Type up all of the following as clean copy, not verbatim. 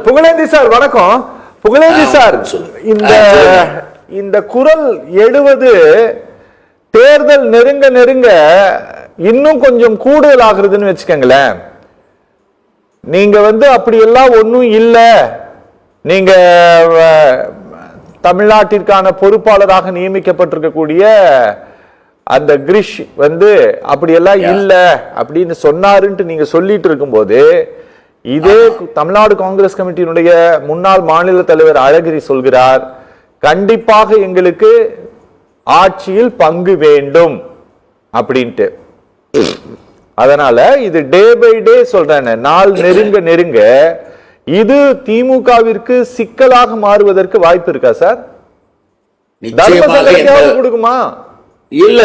Pugazhendhi sir வணக்கம். Pugazhendhi sir, இந்த குரல் எழுவது தேர்தல் நெருங்க நெருங்க இன்னும் கொஞ்சம் கூடுதல் ஆகுறதுன்னு வச்சுக்கோங்களேன். நீங்க அப்படி எல்லாம் ஒன்னும் இல்ல, நீங்க தமிழ்நாட்டிற்கான பொறுப்பாளராக நியமிக்கப்பட்டிருக்கக்கூடிய அந்த கிரிஷ் அப்படியெல்லாம் இல்ல அப்படின்னு சொன்னாருன்ட்டு நீங்க சொல்லிட்டு இருக்கும்போது, இதே தமிழ்நாடு காங்கிரஸ் கமிட்டியினுடைய முன்னாள் மாநில தலைவர் அழகிரி சொல்கிறார், கண்டிப்பாக எங்களுக்கு ஆட்சியில் பங்கு வேண்டும் அப்படின்ட்டு. அதனால இது டே பை டே சொல்றேன், நாள் நெருங்க நெருங்க இது திமுகவிற்கு சிக்கலாக மாறுவதற்கு வாய்ப்பு இருக்கா சார்? கொடுக்குமா? இல்ல,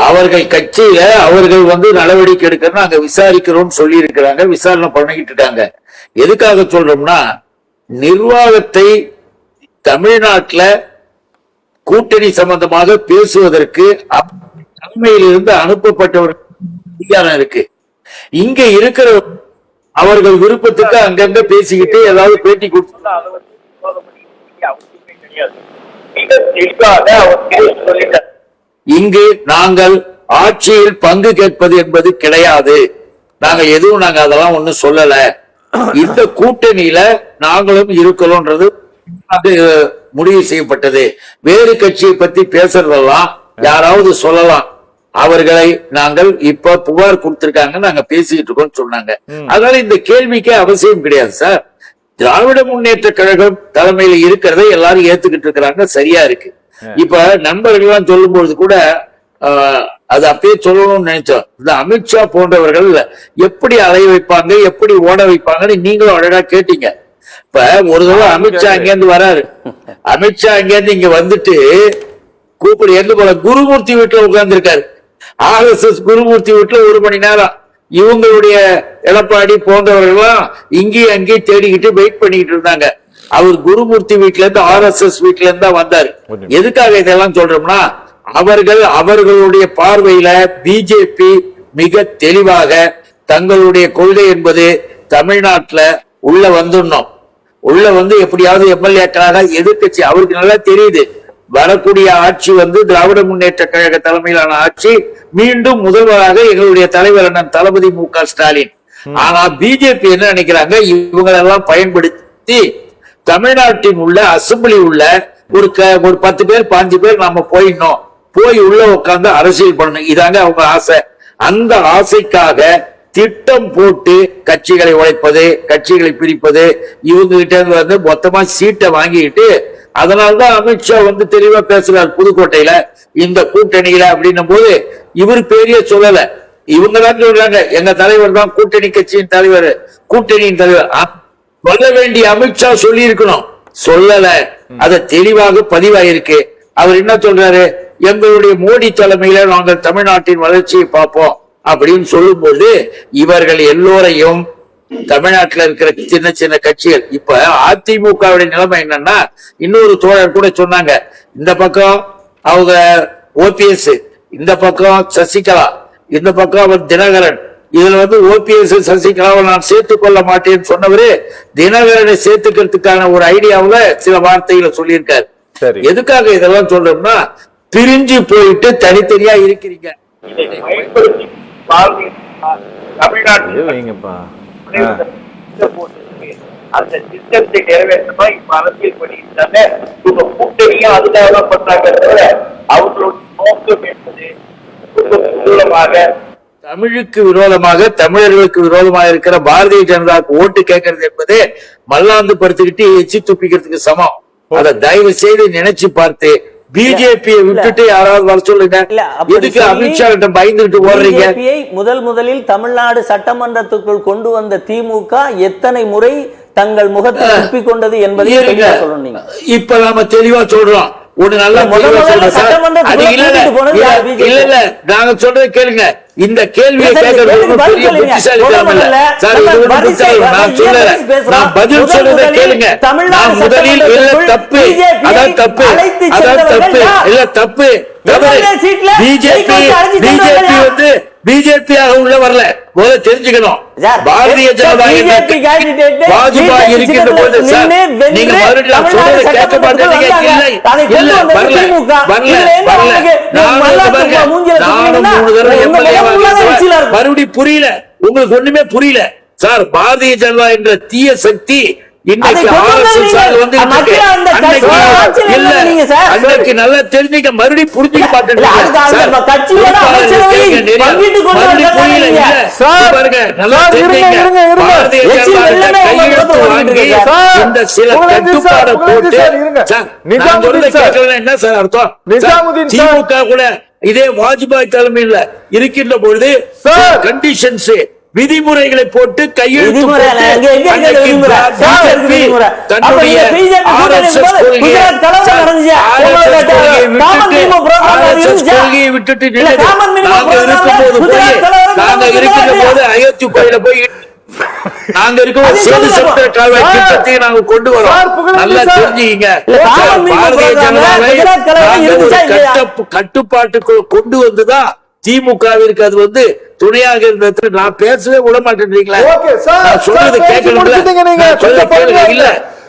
அவர்கள் கட்சியில அவர்கள் நடவடிக்கை எடுக்க நாங்க விசாரிக்கிறோம் சொல்லி இருக்கிறாங்க, விசாரணை பண்ணிக்கிட்டு இருக்காங்க. எதுக்காக சொல்றோம்னா, நிர்வாகத்தை தமிழ்நாட்டில் கூட்டணி சம்பந்தமாக பேசுவதற்கு தலைமையிலிருந்து அனுப்பப்பட்டவர்கள் அதிகாரம் இருக்கு. இங்க இருக்கிற அவர்கள் விருப்பத்துக்கு அங்கங்க பேசிக்கிட்டு ஏதாவது பேட்டி கொடுத்தா இங்கு நாங்கள் ஆட்சியில் பங்கு கேட்பது என்பது கிடையாது. நாங்க அதெல்லாம் ஒண்ணும் சொல்லல. இந்த கூட்டணியில நாங்களும் இருக்கிறோம்ன்றது முடிவு செய்யப்பட்டது. வேறு கட்சியை பத்தி பேசுறதெல்லாம் யாராவது சொல்லலாம், அவர்களை நாங்கள் இப்ப புகார் கொடுத்திருக்காங்க, நாங்க பேசிட்டு இருக்கோம் சொன்னாங்க. அதனால இந்த கேள்விக்கே அவசியம் கிடையாது சார். திராவிட முன்னேற்ற கழகம் தலைமையில இருக்கிறத எல்லாரும் ஏத்துக்கிட்டு இருக்கிறாங்க, சரியா இருக்கு. இப்ப நண்பர்கள் எல்லாம் சொல்லும் பொழுது கூட அது அப்பயே சொல்லணும்னு நினைச்சோம். இந்த அமித்ஷா போன்றவர்கள் எப்படி அலைய வைப்பாங்க, எப்படி ஓட வைப்பாங்கன்னு நீங்களும் அழகா கேட்டீங்க. இப்ப ஒரு தடவை அமித்ஷா அங்கேருந்து வராரு, அமித்ஷா அங்கேருந்து இங்க வந்துட்டு கூப்பிடு எங்க போல குருமூர்த்தி வீட்டுல உட்கார்ந்து இருக்காரு. RSS குருமூர்த்தி வீட்டுல 1 மணி நேரம் இவங்களுடைய எடப்பாடி போன்றவர்கள்லாம் இங்கேயும் அங்கேயும் தேடிக்கிட்டு வெயிட் பண்ணிக்கிட்டு இருந்தாங்க. அவர் குருமூர்த்தி வீட்டுல இருந்து RSS வீட்டுல இருந்தா வந்தாரு. எதுக்காக இதெல்லாம் சொல்றோம்னா, அவர்களுடைய பார்வையில பிஜேபி மிக தெளிவாக தங்களுடைய கொள்கை என்பது தமிழ்நாட்டுல உள்ள வந்துடணும், உள்ள எப்படியாவது எம்எல்ஏக்களாக எதிர்கட்சி அவருக்கு நல்லா தெரியுது. வரக்கூடிய ஆட்சி திராவிட முன்னேற்ற கழக தலைமையிலான ஆட்சி மீண்டும் முதல்வராக எங்களுடைய தலைவர் அண்ணன் தளபதி மு.க. ஸ்டாலின். ஆனா பிஜேபி என்ன நினைக்கிறாங்க, இவங்களெல்லாம் பயன்படுத்தி தமிழ்நாட்டின் உள்ள அசம்பிளி உள்ள ஒரு 10 பேர் 5 பேர் நாம போயிடணும், போய் உள்ள உட்கார்ந்து அரசியல் பண்ணணும், இதாங்க அவங்க ஆசை. அந்த ஆசைக்காக திட்டம் போட்டு கட்சிகளை உழைப்பது, கட்சிகளை பிரிப்பது, இவங்க கிட்ட மொத்தமா சீட்டை வாங்கிட்டு, அதனால்தான் அமித்ஷா தெளிவா பேசுறாரு புதுக்கோட்டையில இந்த கூட்டணியில அப்படின்னும் போது இவர் பெரிய சொல்லல, இவங்கதான் சொல்றாங்க எங்க தலைவர் தான் கூட்டணி கட்சியின் தலைவர், கூட்டணியின் தலைவர். சொல்ல வேண்டிய அமித்ஷா சொல்லி இருக்கணும், சொல்லல. அது தெளிவாக பதிவாயிருக்கு. அவர் என்ன சொல்றாரு, எங்களுடைய மோடி தலைமையில நாங்கள் தமிழ்நாட்டின் வளர்ச்சியை பார்ப்போம் அப்படின்னு சொல்லும் போது இவர்கள் எல்லோரையும் தமிழ்நாட்டில் இருக்கிற சின்ன சின்ன கட்சிகள், இப்ப அதிமுகவுடைய நிலைமை என்னன்னா, இன்னொரு தோழர் கூட சொன்னாங்க, இந்த பக்கம் அவங்க ஓபிஎஸ், இந்த பக்கம் சசிகலா, இந்த பக்கம் தினகரன், இதுல ஓபிஎஸ் சசிகலாவை நான் சேர்த்துக் கொள்ள மாட்டேன்னு சொன்னவரு தினகரனை சேர்த்துக்கிறதுக்கான ஒரு ஐடியாவுல சில வார்த்தைகளை சொல்லியிருக்காரு. எதுக்காக இதெல்லாம் சொல்றோம்னா, பிரிஞ்சு போயிட்டு தனித்தனியா இருக்கிறீங்க. அந்த திட்டத்தை நிறைவேற்றமா இப்ப அரசியல் பண்ணிட்டாங்க. இவங்க கூட்டணியும் அதுக்காக பண்றாங்க. அவங்களுடைய நோக்கம் என்பது தமிழுக்கு விரோதமாக, தமிழர்களுக்கு விரோதமாக இருக்கிற பாரதிய ஜனதாவுக்கு ஓட்டு கேட்கறது என்பது மல்லாந்து படுத்துக்கிட்டு எச்சி துப்பிக்கிறதுக்கு சமம். அதை தயவு செய்து நினைச்சு பார்த்து பிஜேபியை விட்டுட்டு யாராவது வர சொல்லுங்க. எதுக்கு அமித்ஷா கிட்ட பயந்துட்டு ஓடுறீங்க? முதலில் தமிழ்நாடு சட்டமன்றத்துக்குள் கொண்டு வந்த திமுக எத்தனை முறை தங்கள் முகத்தை துப்பிக் கொண்டது என்பதை சொல்லுங்க. இப்ப நாம தெளிவா சொல்றோம். ஒரு நல்ல இல்ல நாங்க சொல்றதை கேளுங்க. இந்த கேள்வியை நான் பதில் சொல்றதை கேளுங்க. நான் முதலில் இல்ல தப்பு, அதான் தப்பு, அதான் தப்பு, இல்ல தப்பு. பிஜேபி பிஜேபியாக உள்ள வரல. முதல்ல தெரிஞ்சுக்கணும். Sir, Bharatiya Janata BJP candidate Vajpayee இருக்கின்ற போது சார், நீங்க மறுபடியும் சொல்றதை கேட்க மாட்டேங்க. இல்ல வரல நானும் 3 தடவை எம்எல்ஏ. மறுபடியும் புரியல உங்களுக்கு, ஒண்ணுமே புரியல சார். பாரதிய ஜனதா என்ற தீய சக்தி இன்னைக்கு அன்னைக்கு நல்லா தெரிஞ்சுக்க, மறுபடியும் புரிஞ்சுக்க மாட்டேன். இந்த சில கட்டுப்பாடு போட்டு என்ன சார் அர்த்தம்? திமுக கூட இதே வாஜ்பாய் தலைமையில் இருக்கின்ற பொழுது கண்டிஷன்ஸ் விதிமுறைகளை போட்டு கையெழுத்து விட்டுட்டு அயோத்தி கோயில போய் நாங்க நாங்க கொண்டு வரோம். நல்லா தெரிஞ்சுக்கீங்க. பாரதிய ஜனதாவை கட்டுப்பாட்டுக்குள் கொண்டு வந்துதான் திமுகவிற்கு அது வந்து துணையாக இருந்தது. நான் பேசவே விட மாட்டேன்றீங்களா? சொல்றது கேட்கணும்ல. இல்ல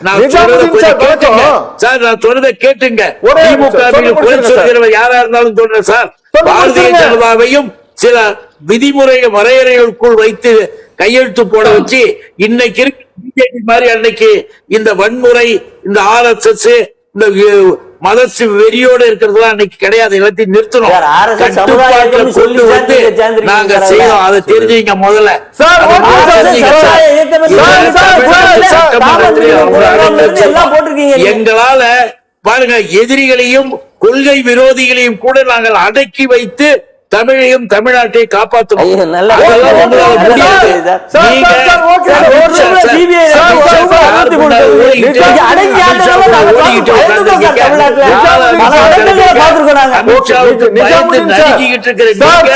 நான் சொல்றதை கேட்டுங்க சார். நான் சொல்றதை கேட்டுங்க. திமுகவில் குறை சொல்கிறவர் யாரா இருந்தாலும் சொல்றேன் சார். பாரதிய ஜனதாவையும் சில விதிமுறை வரையறைகளுக்குள் வைத்து கையெழுத்து போட வச்சு இன்னைக்கு இருக்கு பிஜேபி மாதிரி அன்னைக்கு இந்த வன்முறை, இந்த RSS, இந்த மத வெறியோட இருக்கிறதுலாம் அன்னைக்கு கிடையாது. எல்லாத்தையும் நிறுத்தணும். கொண்டு வந்து நாங்க செய்யணும். அதை தெரிஞ்சுங்க முதல்ல. எங்களால பாருங்க, எதிரிகளையும் கொள்கை விரோதிகளையும் கூட நாங்கள் அடக்கி வைத்து தமிழையும் தமிழ்நாட்டை காப்பாற்றணும்.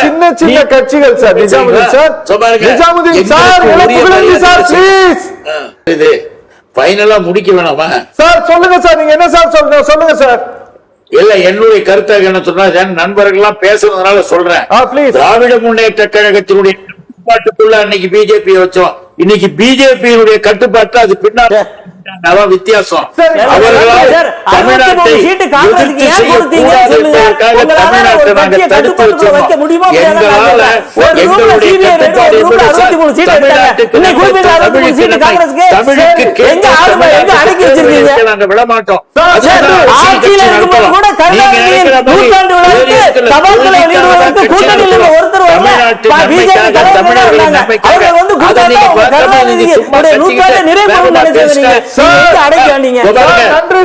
சின்ன சின்ன கட்சிகள் சார். இது ஃபைனலா முடிக்க வேணாமா சார்? சொல்லுங்க சார், நீங்க என்ன சார் சொல்லுங்க சார். இல்ல, என்னுடைய கருத்தாக என்ன சொன்னா, நண்பர்கள் எல்லாம் பேசுறதுனால சொல்றேன். திராவிட முன்னேற்ற கழகத்தினுடைய கட்டுப்பாட்டுக்குள்ள அன்னைக்கு பிஜேபி வச்சோம். இன்னைக்கு பிஜேபியினுடைய கட்டுப்பாட்டு அது பின்னாடி வித்தியாசம். அவர்களால் தமிழ்நாட்டை எதிர்த்து செய்யக்கூடாது. தமிழ்நாட்டை நாங்கள் தடுத்து வச்சோம். எங்களால எங்களுடைய கட்டுப்பாடு நாங்க விட மாட்டோம்.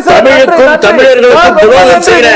தமிழர்களுக்கும் தமிழர்களுக்கும் துரோகம் செய்கிற